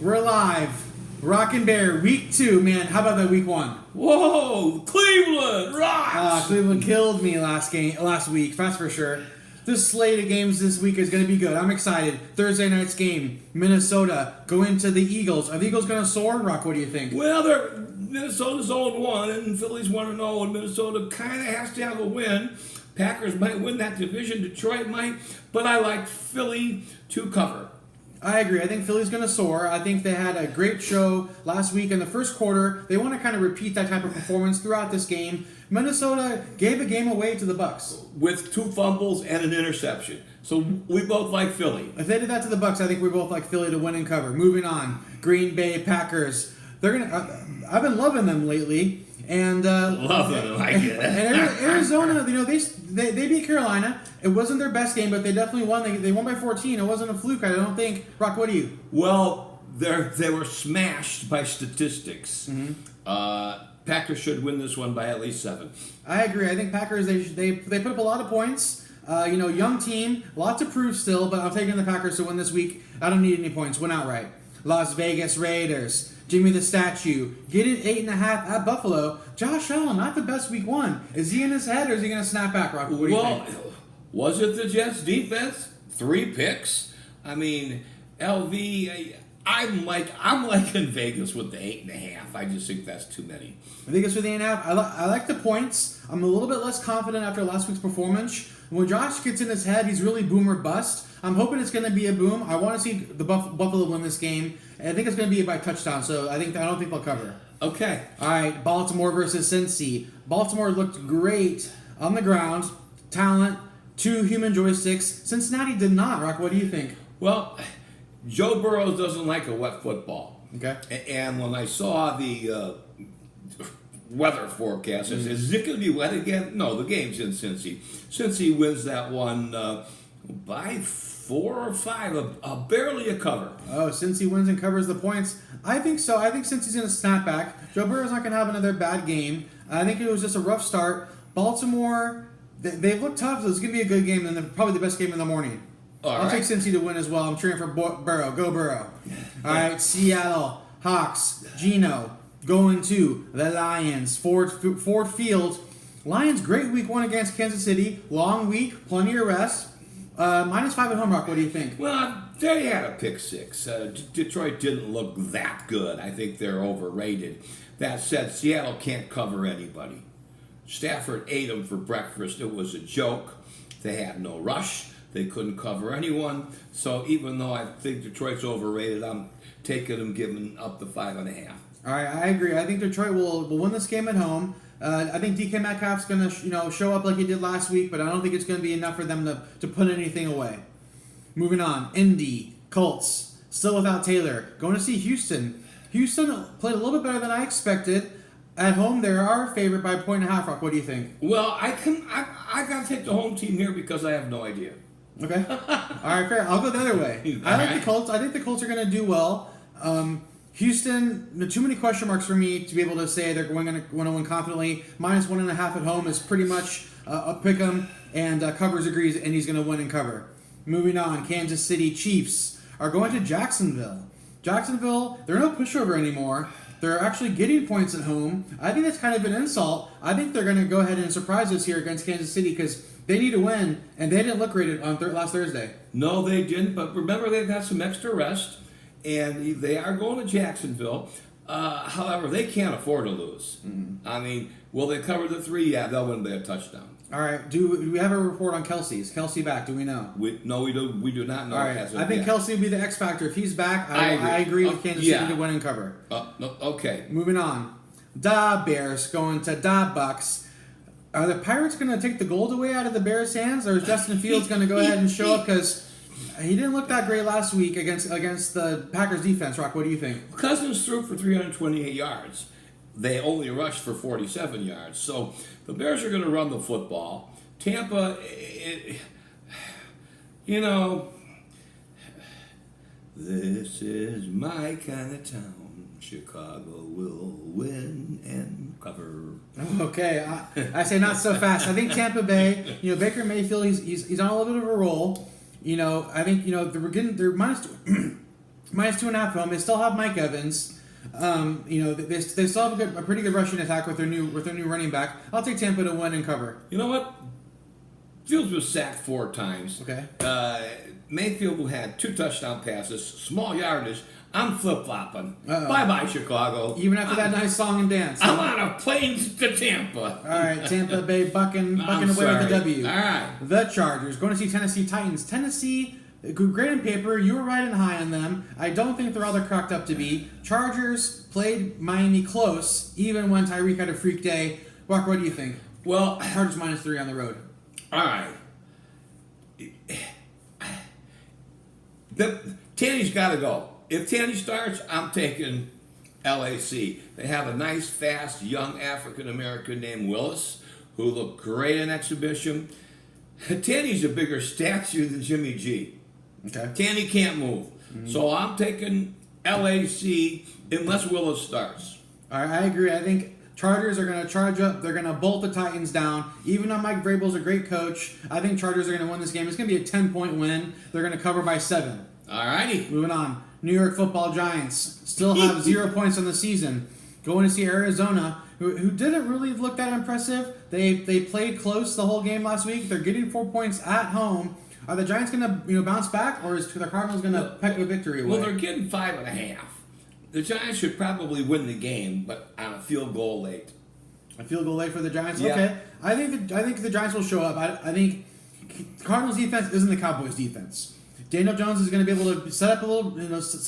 We're live. Rock and Bear, week 2. Man, how about that week 1? Whoa, Cleveland rocks! Cleveland killed me last week, that's for sure. This slate of games this week is going to be good. I'm excited. Thursday night's game, Minnesota going to the Eagles. Are the Eagles going to soar? Rock, what do you think? Well, Minnesota's 0-1 and Philly's 1-0, and Minnesota kind of has to have a win. Packers might win that division. Detroit might, but I like Philly to cover. I agree. I think Philly's going to soar. I think they had a great show last week in the first quarter. They want to kind of repeat that type of performance throughout this game. Minnesota gave a game away to the Bucks with 2 fumbles and an interception. So we both like Philly. If they did that to the Bucks, I think we both like Philly to win and cover. Moving on, Green Bay Packers. They're gonna. I've been loving them lately, and loving them. I get it. And Arizona, they beat Carolina. It wasn't their best game, but they definitely won. They won by 14. It wasn't a fluke. I don't think. Rock, what do you? Well, they were smashed by statistics. Mm-hmm. Packers should win this one by at least 7. I agree. I think Packers they put up a lot of points. Young team, a lot to prove still, but I'm taking the Packers to win this week. I don't need any points. Win outright. Las Vegas Raiders. Jimmy the Statue. Get it 8.5 at Buffalo. Josh Allen, not the best week 1. Is he in his head or is he going to snap back, Rock? What do you think? Was it the Jets defense? 3 picks? I mean, LV, I'm like in Vegas with the 8.5. I just think that's too many. I think it's for the 8.5. I like the points. I'm a little bit less confident after last week's performance. When Josh gets in his head, he's really boom or bust. I'm hoping it's going to be a boom. I want to see the Buffalo win this game. And I think it's going to be by touchdown, so I don't think they'll cover. Okay. All right, Baltimore versus Cincy. Baltimore looked great on the ground. Talent, 2 human joysticks. Cincinnati did not. Rock, what do you think? Well, Joe Burrow doesn't like a wet football. Okay. And when I saw the weather forecast, I said, is it going to be wet again? No, the game's in Cincy. Cincy wins that one by 4 or 5, barely a cover. Oh, Cincy wins and covers the points. I think so. I think Cincy's going to snap back. Joe Burrow's not going to have another bad game. I think it was just a rough start. Baltimore, they've looked tough, so it's going to be a good game, and probably the best game in the morning. I'll take Cincy to win as well. I'm cheering for Burrow. Go Burrow. All right, Seattle, Hawks, Geno, going to the Lions. Ford Field. Lions, great week 1 against Kansas City. Long week, plenty of rest. -5 at home, Rock. What do you think? Well, they had a pick 6. Detroit didn't look that good. I think they're overrated. That said, Seattle can't cover anybody. Stafford ate them for breakfast. It was a joke. They had no rush. They couldn't cover anyone. So even though I think Detroit's overrated, I'm taking them, giving up the 5.5. All right, I agree. I think Detroit will win this game at home. I think DK Metcalf's going to show up like he did last week, but I don't think it's going to be enough for them to put anything away. Moving on, Indy, Colts, still without Taylor. Going to see Houston. Houston played a little bit better than I expected. At home, they are favored by 1.5. Rock, what do you think? Well, I got to take the home team here because I have no idea. Okay. All right, fair. I'll go the other way. I like the Colts. I think the Colts are going to do well. Houston, too many question marks for me to be able to say they're going to win confidently. -1.5 at home is pretty much a pick 'em, and Covers agrees, and he's going to win and cover. Moving on, Kansas City Chiefs are going to Jacksonville. Jacksonville, they're no pushover anymore. They're actually getting points at home. I think that's kind of an insult. I think they're going to go ahead and surprise us here against Kansas City because they need to win, and they didn't look great on last Thursday. No, they didn't, but remember they've got some extra rest, and they are going to Jacksonville. However, they can't afford to lose. Mm-hmm. I mean, will they cover the 3? Yeah, they'll win by a touchdown. All right. Do we have a report on Kelsey? Is Kelsey back? Do we know? No, we do. We do not know. All right. I think Kelsey will be the X factor. If he's back, I agree with Kansas City to win and cover. No, okay. Moving on. Da Bears going to Da Bucks. Are the Pirates going to take the gold away out of the Bears' hands, or is Justin Fields going to go ahead and show up because he didn't look that great last week against the Packers defense? Rock, what do you think? Cousins threw for 328 yards. They only rushed for 47 yards. So the Bears are going to run the football. Tampa, this is my kind of town. Chicago will win and cover. Okay, I say not so fast. I think Tampa Bay, Baker Mayfield, he's on a little bit of a roll. I think they're minus minus 2.5 at home. They still have Mike Evans. They still have a pretty good rushing attack with their new running back. I'll take Tampa to win and cover. You know what? Fields was sacked 4 times. Okay. Mayfield had 2 touchdown passes, small yardage. I'm flip-flopping. Bye-bye, Chicago. Even after that nice song and dance. I'm on a plane to Tampa. All right, Tampa Bay bucking away with the W. All right. The Chargers going to see Tennessee Titans. Tennessee, great on paper. You were riding high on them. I don't think they're all they're cracked up to be. Chargers played Miami close, even when Tyreek had a freak day. Walker, what do you think? Well, Chargers minus 3 on the road. All right. Tanny's got to go. If Tanny starts, I'm taking LAC. They have a nice, fast, young African-American named Willis who looked great in exhibition. Tanny's a bigger statue than Jimmy G. Okay. Tanny can't move. So I'm taking LAC unless Willis starts. All right, I agree. I think Chargers are going to charge up. They're going to bolt the Titans down. Even though Mike Vrabel's a great coach, I think Chargers are going to win this game. It's going to be a 10-point win. They're going to cover by 7. All righty. Moving on. New York Football Giants still have 0 points on the season. Going to see Arizona, who didn't really look that impressive. They played close the whole game last week. They're getting 4 points at home. Are the Giants going to bounce back, or is the Cardinals going to peck a victory away? Well, they're getting 5.5. The Giants should probably win the game, but on a field goal late. A field goal late for the Giants? Yeah. Okay. I think the Giants will show up. I think Cardinals defense isn't the Cowboys defense. Daniel Jones is going to be able to set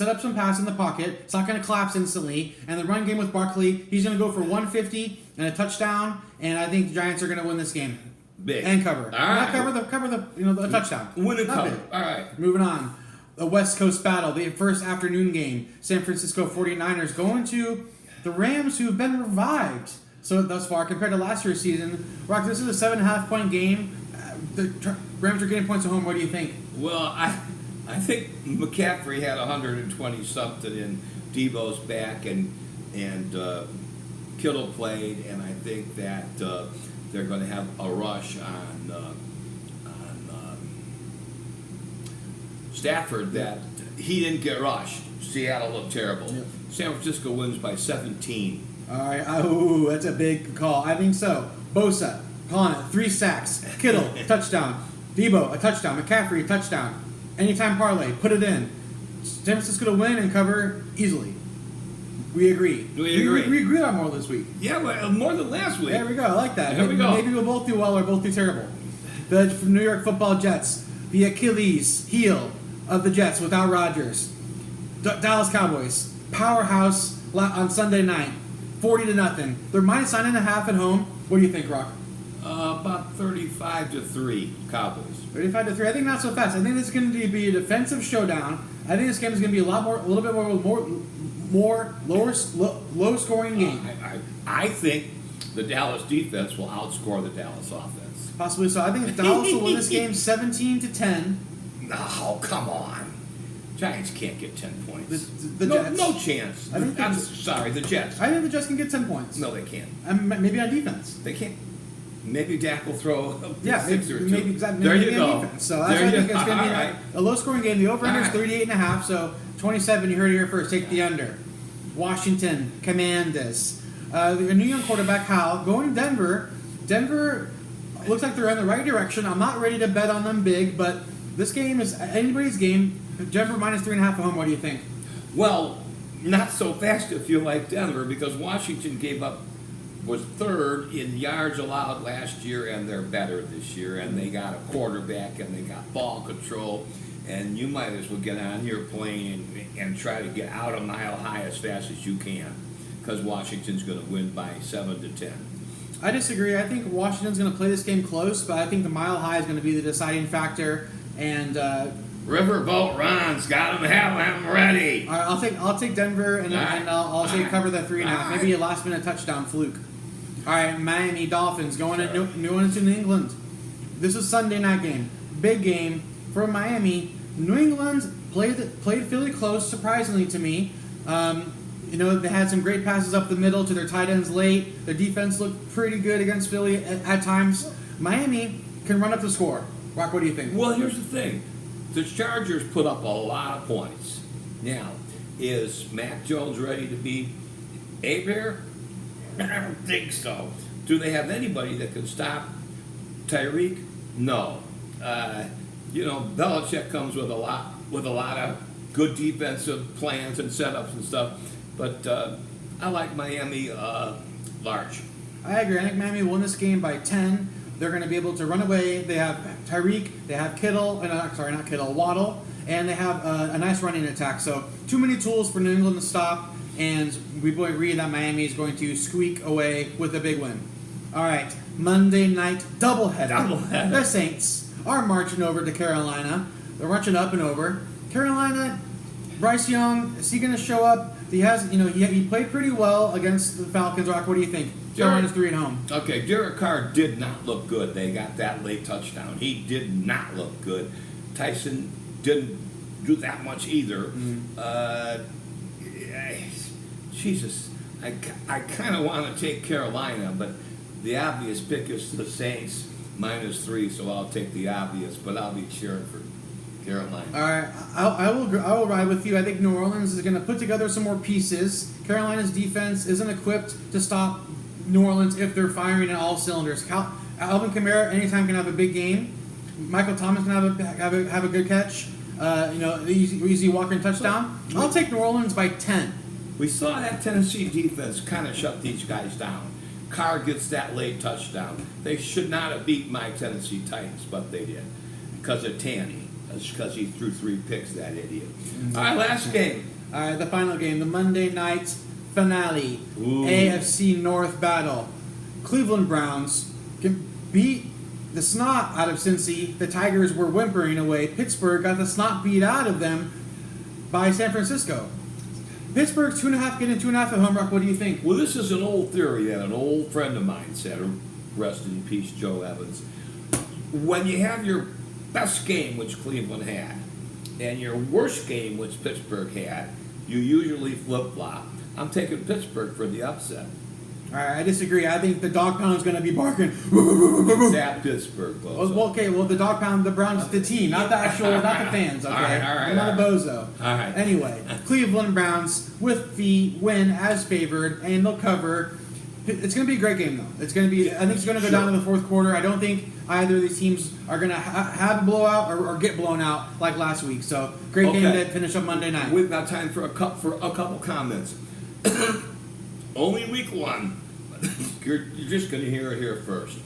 up some pass in the pocket. It's not going to collapse instantly. And the run game with Barkley, he's going to go for 150 and a touchdown. And I think the Giants are going to win this game. Big. And cover. All right. Not cover the touchdown. Win and Not cover. big. All right. Moving on. The West Coast battle, the first afternoon game. San Francisco 49ers going to the Rams, who've been revived so thus far compared to last year's season. Rock, this is a 7.5-point game. The Rams are getting points at home. What do you think? Well, I think McCaffrey had 120 something, and Debo's back, and Kittle played, and I think that they're going to have a rush on Stafford that he didn't get rushed. Seattle looked terrible. Yep. San Francisco wins by 17. All right. Oh, that's a big call. I think so. Bosa, calling it. 3 sacks. Kittle, touchdown. Debo, a touchdown. McCaffrey, a touchdown. Anytime parlay, put it in. San Francisco to win and cover easily. We agree. We agree. We agreed on more this week. Yeah, well, more than last week. There we go. I like that. There we go. Maybe we'll both do well or both do terrible. The New York Football Jets, the Achilles heel of the Jets without Rodgers. Dallas Cowboys, powerhouse on Sunday night, 40-0. They're minus 9.5 at home. What do you think, Rock? About 35-3 Cowboys. 35-3. I think not so fast. I think this is going to be a defensive showdown. I think this game is going to be a little bit more low scoring game. I think the Dallas defense will outscore the Dallas offense. Possibly so. I think Dallas will win this game 17-10. No, come on. Giants can't get 10 points. The Jets. No chance. I'm sorry, the Jets. I think the Jets can get 10 points. No, they can't. Maybe on defense. They can't. Maybe Dak will throw a 6 or 2. Maybe exactly. There maybe you go. Defense. So that's why I think it's going to be a low-scoring game. The over-under is 38.5, so 27. You heard it here first. Take the under. Washington Commanders. The New York quarterback Howell going to Denver. Denver looks like they're in the right direction. I'm not ready to bet on them big, but this game is anybody's game. Denver minus 3.5 at home. What do you think? Well, not so fast if you like Denver, because Washington was 3rd in yards allowed last year, and they're better this year, and they got a quarterback, and they got ball control, and you might as well get on your plane and try to get out a mile high as fast as you can, because Washington's going to win by 7-10. I disagree. I think Washington's going to play this game close, but I think the mile high is going to be the deciding factor, and Riverboat runs, got them, have them ready. All right, I'll take Denver, and I'll say cover that 3.5. Maybe a last-minute touchdown fluke. All right, Miami Dolphins going to New England. This is Sunday night game, big game for Miami. New England played Philly close, surprisingly to me. They had some great passes up the middle to their tight ends late. Their defense looked pretty good against Philly at times. Miami can run up the score. Rock, what do you think? Well, here's the thing. The Chargers put up a lot of points. Now, Is Mac Jones ready to be a Bear? I don't think so. Do they have anybody that can stop Tyreek? No. Belichick comes with a lot of good defensive plans and setups and stuff, but I like Miami large. I agree. I think Miami will win this game by 10. They're going to be able to run away. They have Tyreek, they have Kittle, Waddle, and they have a nice running attack. So too many tools for New England to stop, and we both agree that Miami is going to squeak away with a big win. All right, Monday night doubleheader. The Saints are marching over to Carolina. They're marching up and over. Carolina, Bryce Young, is he going to show up? He played pretty well against the Falcons. Rock, what do you think? Carolina's 3 at home. Okay, Derek Carr did not look good. They got that late touchdown. He did not look good. Tyson didn't do that much either. Jesus, I kind of want to take Carolina, but the obvious pick is the Saints -3, so I'll take the obvious, but I'll be cheering for Carolina. All right, I will ride with you. I think New Orleans is going to put together some more pieces. Carolina's defense isn't equipped to stop New Orleans if they're firing at all cylinders. Alvin Kamara anytime can have a big game. Michael Thomas can have a good catch. Easy walking touchdown. I'll take New Orleans by 10. We saw that Tennessee defense kind of shut these guys down. Carr gets that late touchdown. They should not have beat my Tennessee Titans, but they did because of Tanny. That's because he threw 3 picks, that idiot. All right, last game. All right, the final game, the Monday night finale, Ooh. AFC North battle. Cleveland Browns can beat the snot out of Cincy. The Tigers were whimpering away. Pittsburgh got the snot beat out of them by San Francisco. Pittsburgh's 2.5 getting 2.5 at home. Rock, what do you think? Well, this is an old theory that an old friend of mine said, rest in peace, Joe Evans. When you have your best game, which Cleveland had, and your worst game, which Pittsburgh had, you usually flip-flop. I'm taking Pittsburgh for the upset. All right, I disagree. I think the dog pound is going to be barking. It's at Pittsburgh, bozo. Well, okay, the dog pound, the Browns, the team, not the fans. Okay, All right, I'm not a bozo. All right. Anyway, Cleveland Browns with the win as favored, and they'll cover. It's going to be a great game, though. I think it's going to go down to the fourth quarter. I don't think either of these teams are going to have a blowout or get blown out like last week. So, great game to finish up Monday night. We've got time for a couple comments. Only week 1. You're just going to hear it here first.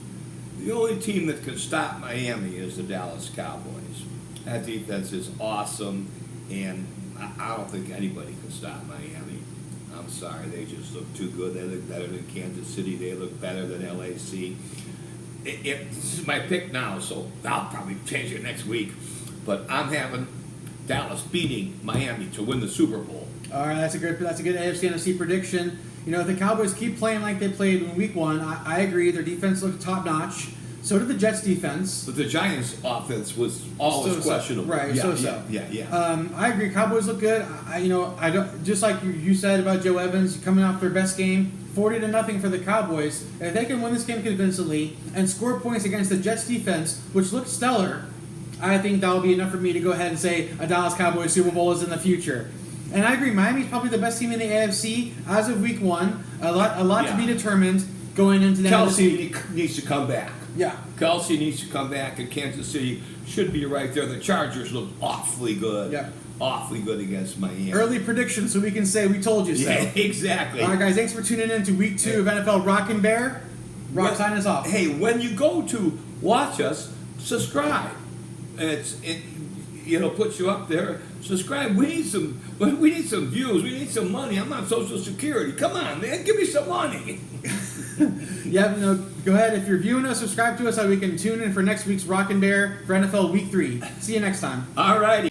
The only team that can stop Miami is the Dallas Cowboys. That defense is awesome, and I don't think anybody can stop Miami. I'm sorry, they just look too good. They look better than Kansas City. They look better than LAC. This is my pick now, so I'll probably change it next week. But I'm having Dallas beating Miami to win the Super Bowl. All right, that's a good AFC NFC prediction. If the Cowboys keep playing like they played in Week 1, I agree. Their defense looked top notch. So did the Jets defense. But the Giants' offense was always questionable. Right, Yeah. I agree. Cowboys look good. I don't, just like you said about Joe Evans coming off their best game, 40-0 for the Cowboys. If they can win this game convincingly and score points against the Jets defense, which looked stellar, I think that will be enough for me to go ahead and say a Dallas Cowboys Super Bowl is in the future. And I agree, Miami's probably the best team in the AFC as of Week 1. A lot to be determined going into the Kelsey needs to come back. Yeah. Kelsey needs to come back, and Kansas City should be right there. The Chargers look awfully good. Yeah. Awfully good against Miami. Early prediction, so we can say we told you so. Yeah, exactly. All right, guys, thanks for tuning in to Week 2 of NFL Rock and Behr. Rock, sign us off. Hey, when you go to watch us, subscribe. It'll put you up there. Subscribe. We need some views. We need some money. I'm on Social Security. Come on, man. Give me some money. Go ahead. If you're viewing us, subscribe to us so we can tune in for next week's Rock and Behr for NFL Week 3. See you next time. All righty.